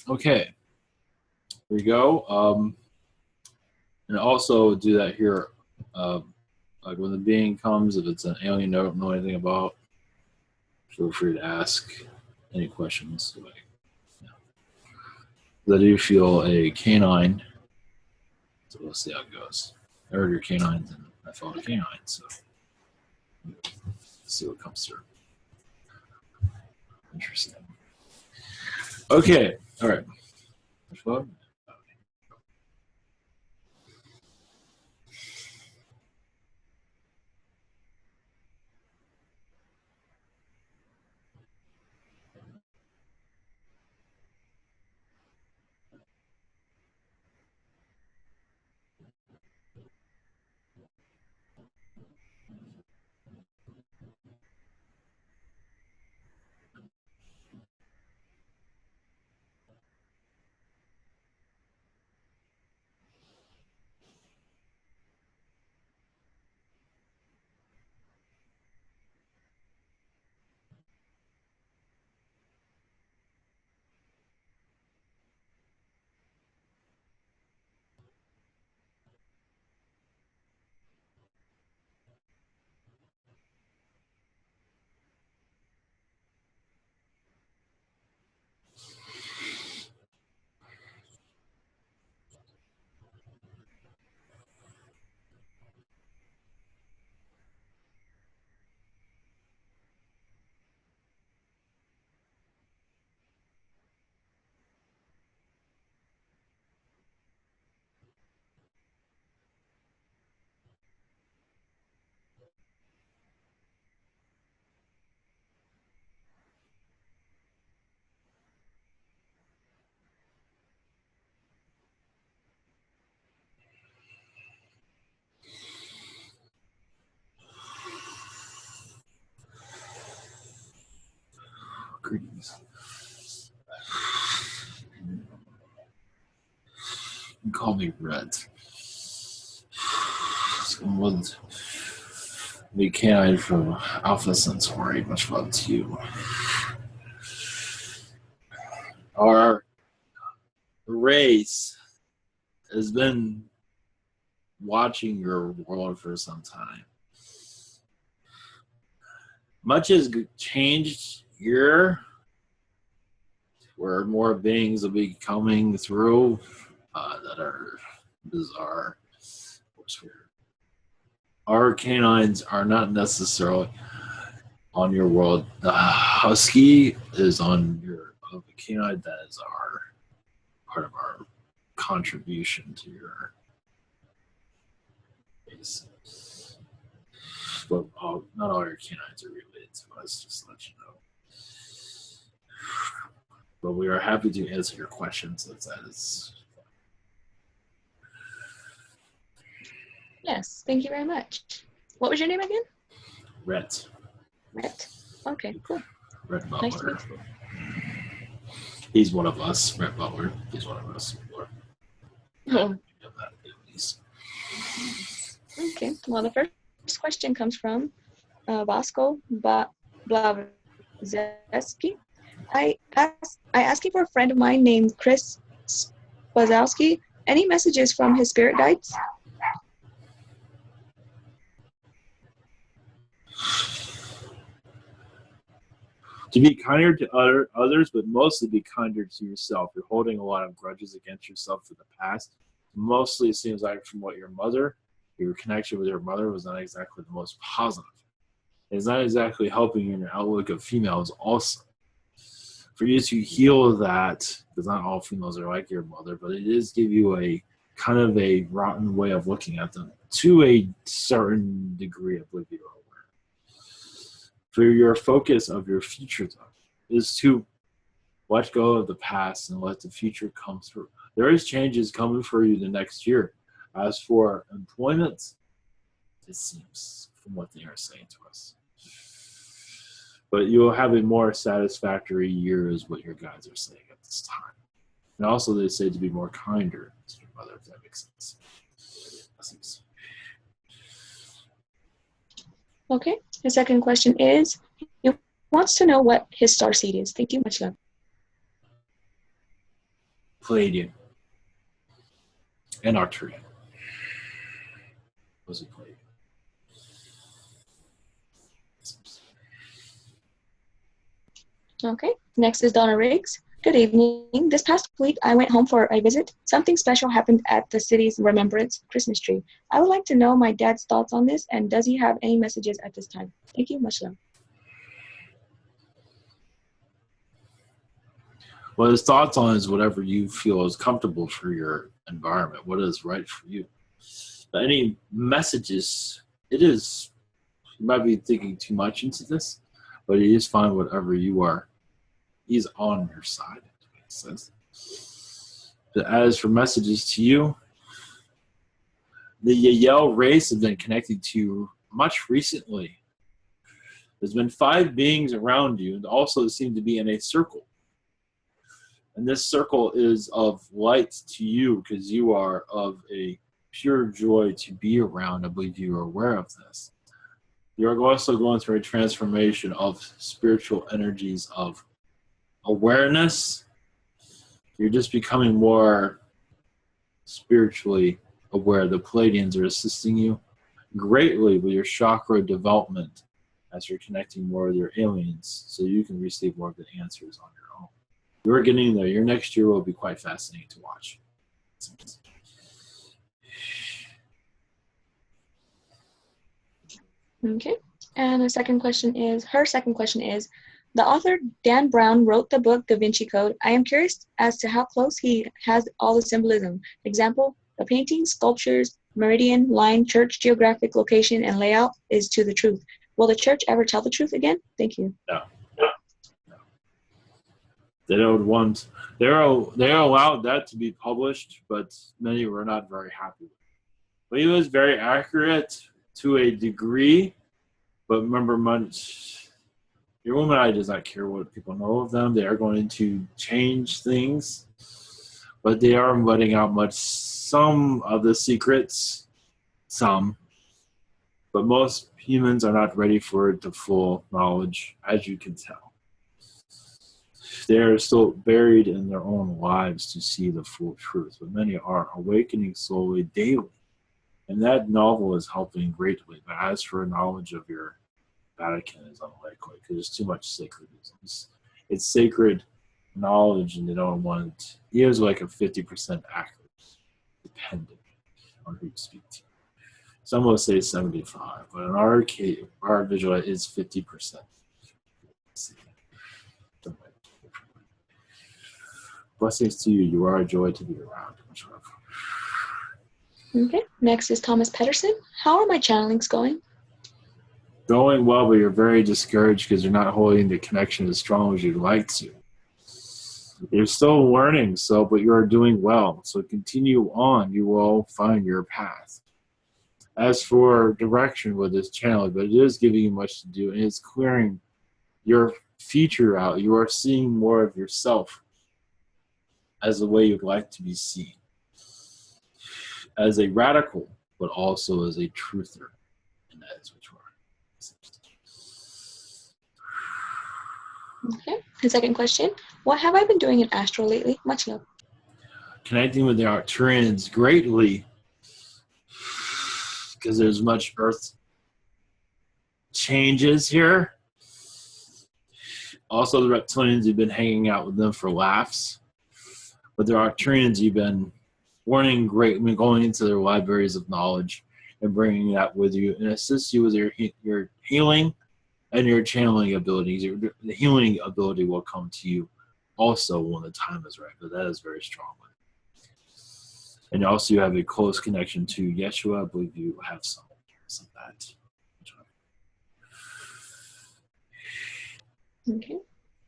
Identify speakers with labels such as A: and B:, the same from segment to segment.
A: Okay, here we go. And also do that here. Like when the being comes, if it's an alien you don't know anything about, feel free to ask any questions. Like, I do feel a canine, so we'll see how it goes. I heard your canines, and I felt a canine, so let's see what comes through. Interesting. Okay, all right. Which one? Greetings. You can call me Rhett. Someone the canine from Alpha Centauri. Much love to you. Our race has been watching your world for some time. Much has changed here, where more beings will be coming through that are bizarre. Of course, our canines are not necessarily on your world. The husky is on your canine. That is our part of our contribution to your base. But not all your canines are related to us, just to let you know. But we are happy to answer your questions. That is.
B: Yes, thank you very much. What was your name again?
A: Rhett.
B: Rhett. Okay, cool.
A: Rhett Butler.
B: Nice to meet you.
A: He's one of us. Rhett Butler. He's one of us.
B: Oh. Okay. Well, the first question comes from Vasco Blavazeski. I asking for a friend of mine named Chris Spazowski. Any messages from his spirit guides?
A: To be kinder to others, but mostly be kinder to yourself. You're holding a lot of grudges against yourself for the past. Mostly, it seems like from what your connection with your mother was not exactly the most positive. It's not exactly helping you in your outlook of females also. For you to heal that, because not all females are like your mother, but it does give you a kind of a rotten way of looking at them to a certain degree of living your for your focus of your future is to let go of the past and let the future come through. There is changes coming for you the next year. As for employment, it seems from what they are saying to us. But you'll have a more satisfactory year is what your guides are saying at this time. And also they say to be more kinder to your mother, if that makes sense.
B: Okay. The second question is, he wants to know what his star seed is. Thank you. Much love.
A: Palladian, and Arcturian. Was it Palladian?
B: Okay. Next is Donna Riggs. Good evening. This past week, I went home for a visit. Something special happened at the city's Remembrance Christmas tree. I would like to know my dad's thoughts on this, and does he have any messages at this time? Thank you. Much love.
A: Well, his thoughts on is whatever you feel is comfortable for your environment, what is right for you. But any messages, it is, you might be thinking too much into this, but it is fine whatever you are. He's on your side, it makes sense. But as for messages to you, the Yael race has been connected to you much recently. There's been 5 beings around you, and also seem to be in a circle. And this circle is of light to you because you are of a pure joy to be around. I believe you are aware of this. You're also going through a transformation of spiritual energies of awareness. You're just becoming more spiritually aware. The Palladians are assisting you greatly with your chakra development as you're connecting more with your aliens so you can receive more of the answers on your own. You're getting there. Your next year will be quite fascinating to watch.
B: Okay. And her second question is, the author Dan Brown wrote the book Da Vinci Code. I am curious as to how close he has all the symbolism. Example, the paintings, sculptures, meridian, line, church, geographic location, and layout is to the truth. Will the church ever tell the truth again? Thank you.
A: No. They don't want. They allowed that to be published, but many were not very happy with it. But he was very accurate to a degree. But remember, your Illuminati does not care what people know of them. They are going to change things, but they are letting out some of the secrets. Some, but most humans are not ready for the full knowledge, as you can tell. They are still buried in their own lives to see the full truth, but many are awakening slowly daily. And that novel is helping greatly. But as for knowledge of your Vatican is unlikely because there's too much sacredism. It's sacred knowledge, and they don't want. He is like a 50% accurate, depending on who you speak to. Some will say 75, but in our case, our visual is 50%. Blessings to you. You are a joy to be around. Much love.
B: Okay. Next is Thomas Pedersen. How are my channelings going?
A: Going well, but you're very discouraged because you're not holding the connection as strong as you'd like to. You're still learning, but you're doing well. So continue on. You will find your path. As for direction with this channel, but it is giving you much to do, and it's clearing your future out. You are seeing more of yourself as the way you'd like to be seen. As a radical, but also as a truther. And that is what you are.
B: Okay. The second question, what have I been doing in Astro lately? Much love.
A: Connecting with the Arcturians greatly, because there's much earth changes here. Also, the reptilians, you've been hanging out with them for laughs. But the Arcturians, you've been learning great, going into their libraries of knowledge and bringing that with you and assist you with your healing and your channeling abilities. The healing ability will come to you also when the time is right, but that is very strong. And also you have a close connection to Yeshua. I believe you have some of that.
B: Okay.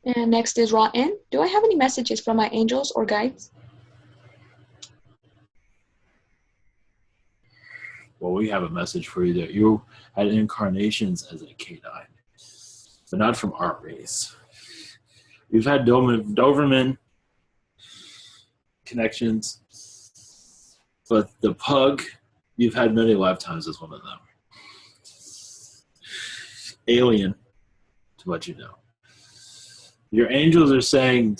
B: And next is Raw N. Do I have any messages from my angels or guides?
A: Well, we have a message for you that you had incarnations as a Canine, but not from our race. You've had Doberman connections, but the pug, you've had many lifetimes as one of them. Alien, to let you know. Your angels are saying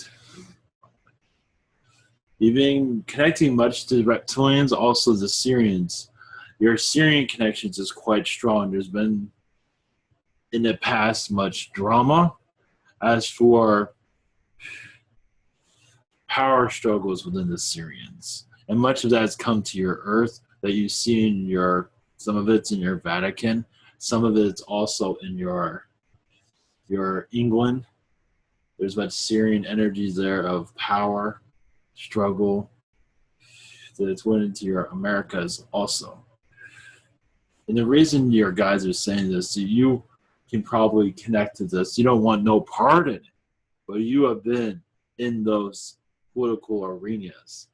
A: You've been connecting much to the reptilians, also the Syrians. Your Syrian connections is quite strong. There's been, in the past, much drama. As for power struggles within the Syrians, and much of that has come to your Earth that you see in your, some of it's in your Vatican, some of it's also in your England. There's much Syrian energies there of power, struggle, that it's went into your Americas also. And the reason your guys are saying this, so you can probably connect to this. You don't want no part in it, but you have been in those political arenas,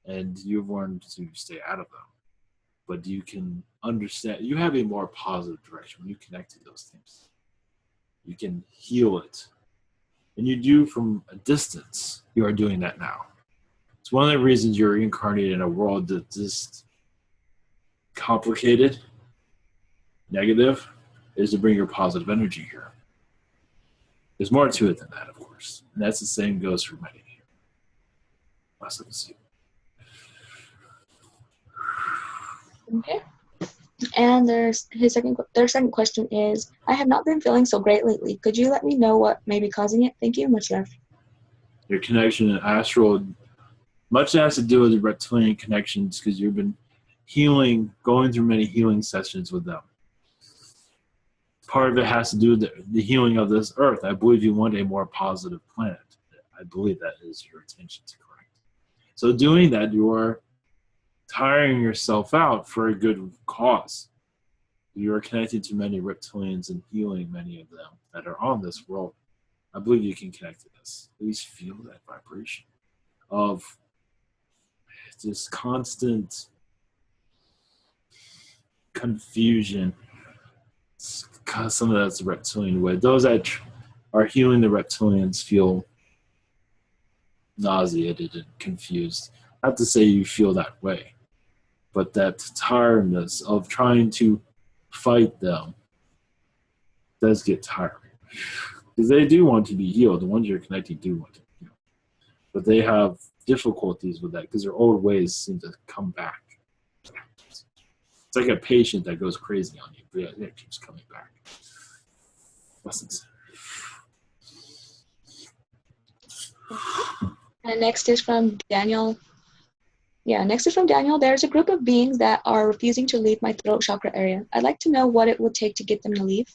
A: and you've learned to stay out of them. But you can understand, you have a more positive direction when you connect to those things. You can heal it. And you do from a distance. You are doing that now. It's one of the reasons you're reincarnated in a world that's just complicated, negative, is to bring your positive energy here. There's more to it than that, of course. And that's the same goes for many.
B: Okay. And their second question is, I have not been feeling so great lately. Could you let me know what may be causing it? Thank you. Much love.
A: Your connection to astral, much has to do with the reptilian connections because you've been healing, going through many healing sessions with them. Part of it has to do with the healing of this earth. I believe you want a more positive planet. I believe that is your intention to correct. So doing that, you are tiring yourself out for a good cause. You are connected to many reptilians and healing many of them that are on this world. I believe you can connect to this. At least feel that vibration of this constant confusion. Some of that's the reptilian way. Those that are healing the reptilians feel nauseated and confused. Not to say you feel that way, but that tiredness of trying to fight them does get tiring. Because they do want to be healed. The ones you're connecting do want to be healed. But they have difficulties with that because their old ways seem to come back. It's like a patient that goes crazy on you, but it keeps coming back. Blessings.
B: And next is from Daniel. Next is from Daniel. There's a group of beings that are refusing to leave my throat chakra area. I'd like to know what it would take to get them to leave.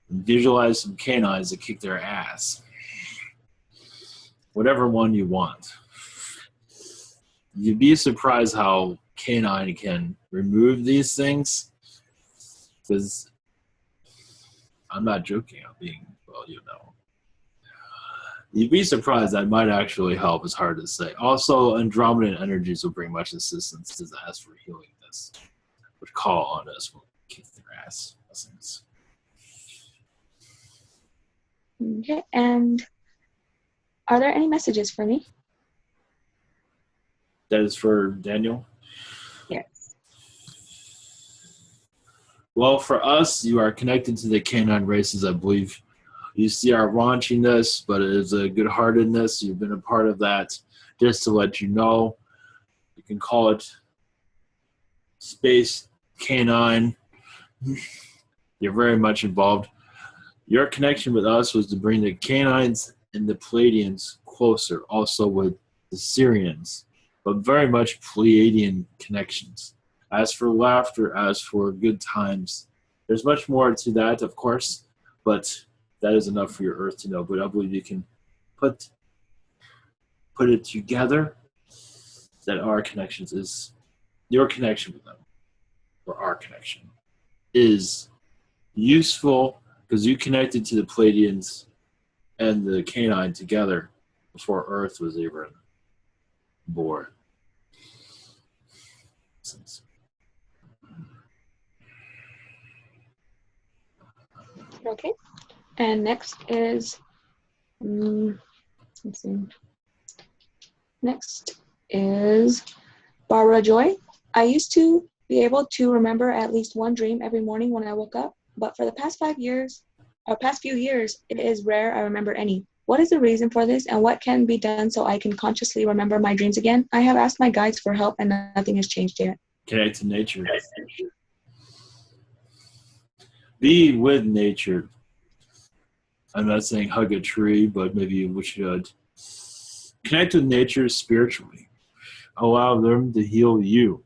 A: Visualize some canines that kick their ass. Whatever one you want. You'd be surprised how Canine can remove these things. Because I'm not joking. I'm being, well, you know. You'd be surprised that might actually help. It's hard to say. Also, Andromedan energies will bring much assistance to ask for healing this. Would call on us when we kick their ass. Blessings.
B: Okay, and are there any messages for me?
A: That is for Daniel?
B: Yes.
A: Well, for us, you are connected to the canine races, I believe. You see our raunchiness, but it is a good-heartedness. You've been a part of that. Just to let you know, you can call it Space Canine. You're very much involved. Your connection with us was to bring the canines and the Pleiadians closer, also with the Syrians, but very much Pleiadian connections. As for laughter, as for good times, there's much more to that, of course, but that is enough for your Earth to know. But I believe you can put it together that our connections is, your connection with them, or our connection, is useful because you connected to the Pleiadians and the canine together before Earth was even born.
B: Okay. And next is, let's see. Next is Barbara Joy. I used to be able to remember at least one dream every morning when I woke up. but for the past few years, it is rare I remember any. What is the reason for this, and what can be done so I can consciously remember my dreams again? I have asked my guides for help, and nothing has changed yet.
A: Connect to nature. Be with nature. I'm not saying hug a tree, but maybe we should. Connect with nature spiritually. Allow them to heal you.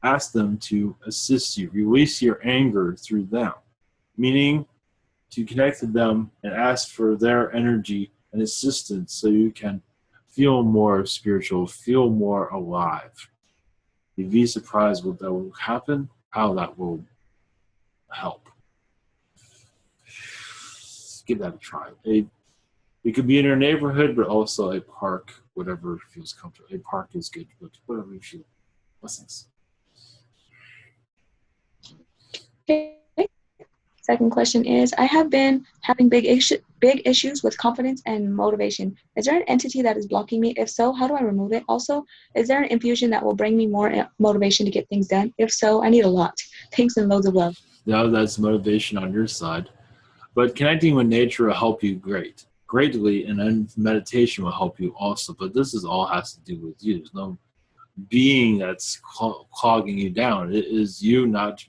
A: Ask them to assist you. Release your anger through them. Meaning to connect to them and ask for their energy and assistance so you can feel more spiritual, feel more alive. You'd be surprised what that will happen, how that will help. Give that a try. It could be in your neighborhood, but also a park, whatever feels comfortable. A park is good, but whatever you feel. Blessings.
B: Okay. Second question is, I have been having big issues with confidence and motivation. Is there an entity that is blocking me? If so, how do I remove it? Also, is there an infusion that will bring me more motivation to get things done? If so, I need a lot. Thanks and loads of love.
A: Now that's motivation on your side. But connecting with nature will help you greatly, and then meditation will help you also. But this is all has to do with you. There's no being that's clogging you down. It is you not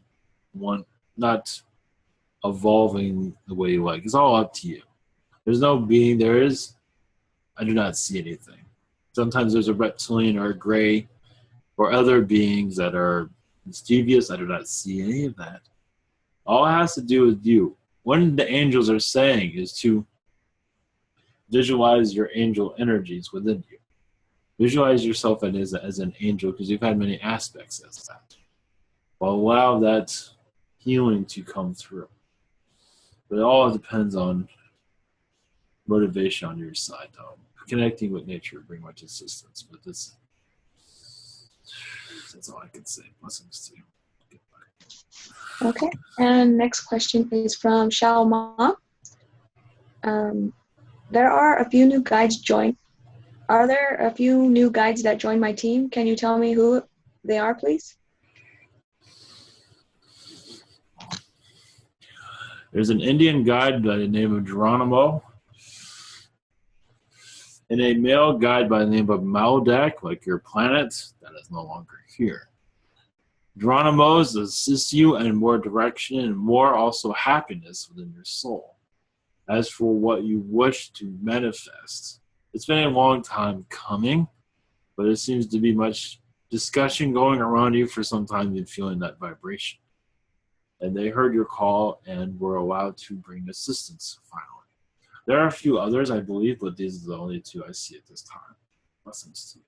A: evolving the way you like. It's all up to you. There's no being. I do not see anything. Sometimes there's a reptilian or a gray or other beings that are mischievous. I do not see any of that. All it has to do with you. What the angels are saying is to visualize your angel energies within you. Visualize yourself as an angel, because you've had many aspects as that. Well, allow that healing to come through. But it all depends on motivation on your side, though. Connecting with nature will bring much assistance, but that's all I can say. Blessings to you. Goodbye.
B: Okay, and next question is from Xiao Ma. There are a few new guides Are there a few new guides that join my team? Can you tell me who they are, please?
A: There's an Indian guide by the name of Geronimo, and a male guide by the name of Maldak, like your planet, that is no longer here. Geronimo's assist you in more direction and more also happiness within your soul. As for what you wish to manifest, it's been a long time coming, but it seems to be much discussion going around you for some time. You've been feeling that vibration. And they heard your call and were allowed to bring assistance finally. There are a few others, I believe, but these are the only two I see at this time. Blessings to you.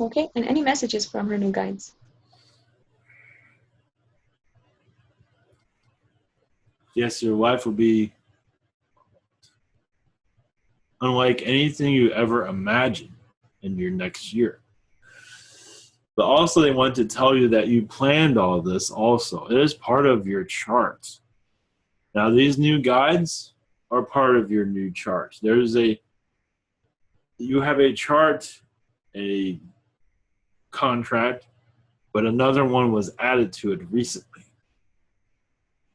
B: Okay, and any messages from her new guides?
A: Yes, your life will be unlike anything you ever imagined in your next year. But also they want to tell you that you planned all this also. It is part of your chart. Now these new guides are part of your new chart. You have a chart, a contract, but another one was added to it recently.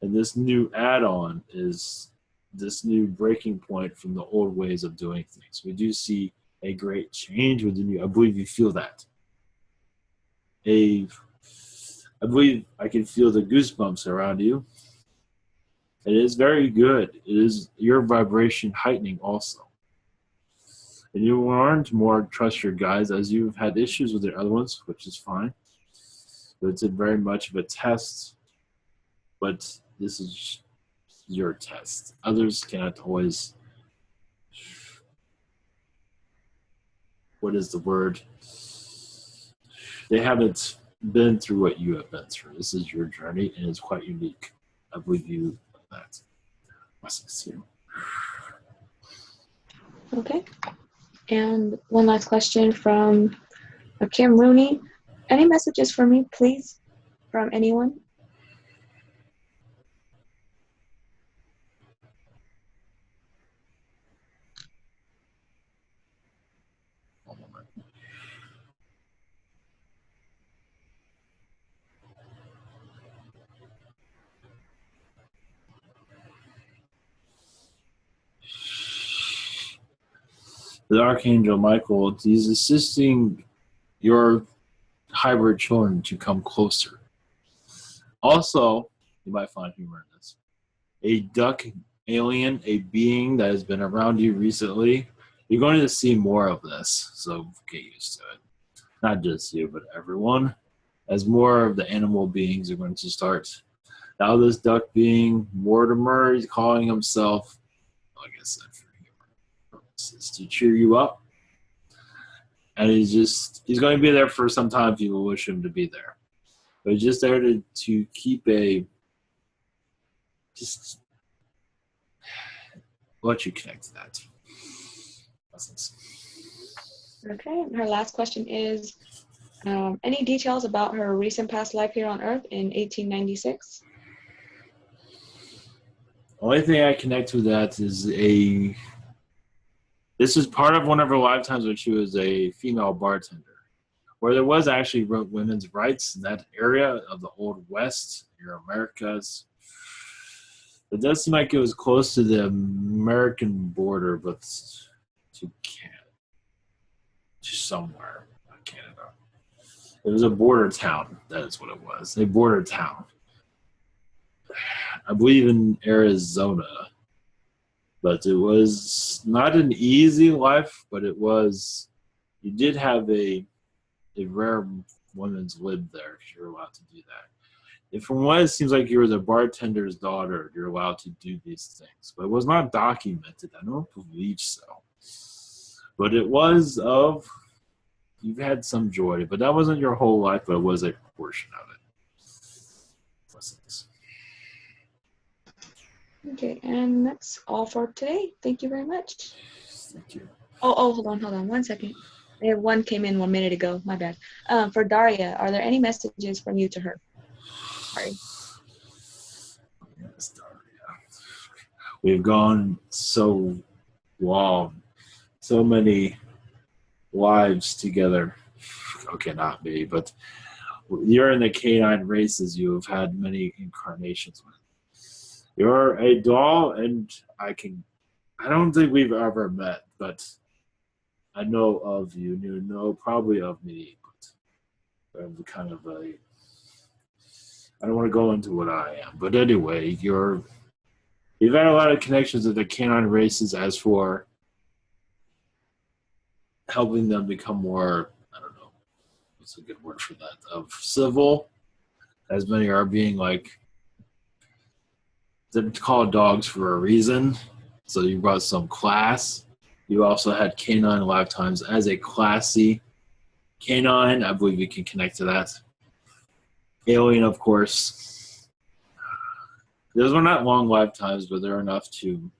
A: And this new add-on is this new breaking point from the old ways of doing things. We do see a great change within you. I believe you feel that. I believe I can feel the goosebumps around you. It is very good. It is your vibration heightening also. And you learn to more trust your guides as you've had issues with the other ones, which is fine. But it's very much of a test. But this is your test. Others cannot always, what is the word? They haven't been through what you have been through. This is your journey, and it's quite unique. I believe you know that. Blessings to you.
B: Okay. And one last question from Kim Rooney. Any messages for me, please, from anyone?
A: One moment. the Archangel Michael, he's assisting your hybrid children to come closer. Also, you might find humor in this. A duck alien, a being that has been around you recently, you're going to see more of this, so get used to it. Not just you, but everyone. As more of the animal beings are going to start. Now this duck being, Mortimer, he's calling himself, like I said, for humor purposes, to cheer you up. And he's going to be there for some time if you wish him to be there. But he's just there to keep just let you connect to that. Blessings.
B: Okay, her last question is, any details about her recent past life here on Earth in 1896?
A: Only thing I connect with that is this is part of one of her lifetimes when she was a female bartender, where there was actually women's rights in that area of the Old West, your Americas. It does seem like it was close to the American border, but to Canada, to somewhere, not Canada. It was a border town. That is what it was. A border town. I believe in Arizona. But it was not an easy life, but it was, you did have a rare woman's lib there if you're allowed to do that. And from what it seems like you were the bartender's daughter, you're allowed to do these things. But it was not documented. I don't believe so. But it was you've had some joy, but that wasn't your whole life, but it was a portion of it. Blessings.
B: Okay, and that's all for today. Thank you very much.
A: Thank you.
B: Oh, hold on 1 second. One came in 1 minute ago. My bad. For Daria, are there any messages from you to her? Sorry.
A: Yes, Daria. We've gone so long, so many lives together. Okay, not me, but you're in the canine races. You have had many incarnations with. You're a doll, and I don't think we've ever met, but I know of you. You know probably of me, but I'm kind of I don't want to go into what I am. But anyway, you've had a lot of connections with the canine races as for helping them become more, I don't know, what's a good word for that, of civil, as many are being like, they're called dogs for a reason. So you brought some class. You also had canine lifetimes as a classy canine. I believe you can connect to that. Alien, of course. Those were not long lifetimes, but they're enough to, you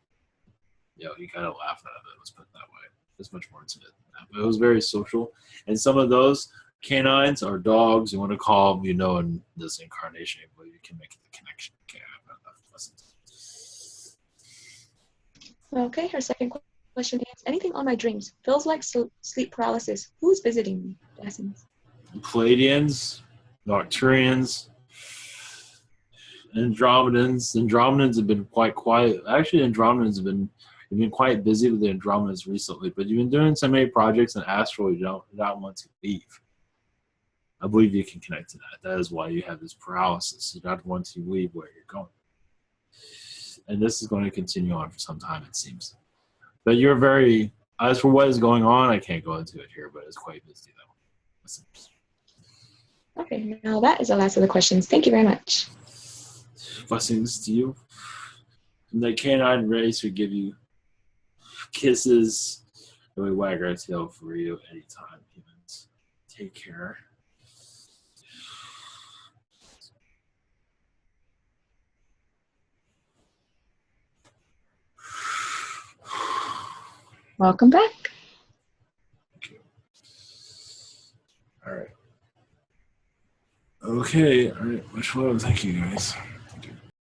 A: kind of laugh out of it. Let's put it that way. There's much more to it. But it was very social. And some of those canines or dogs, you want to call them, in this incarnation, but you can make the connection.
B: Okay, her second question is, anything on my dreams? Feels like sleep paralysis. Who's visiting me? Blessings.
A: Palladians, Nocturians, Andromedans. Andromedans have been quite quiet. Actually, Andromedans have been quite busy with the Andromedans recently, but you've been doing so many projects in Astral you don't want to leave. I believe you can connect to that. That is why you have this paralysis. You don't want to leave where you're going. And this is going to continue on for some time, it seems. But you're very, as for what is going on, I can't go into it here, but it's quite busy, though. Listen.
B: Okay, now that is the last of the questions. Thank you very much.
A: Blessings to you. And the canine race would give you kisses, and we wag our tail for you anytime, humans. Take care.
B: Welcome back.
A: Thank you. All right. Okay. All right. Much love. Thank you, guys.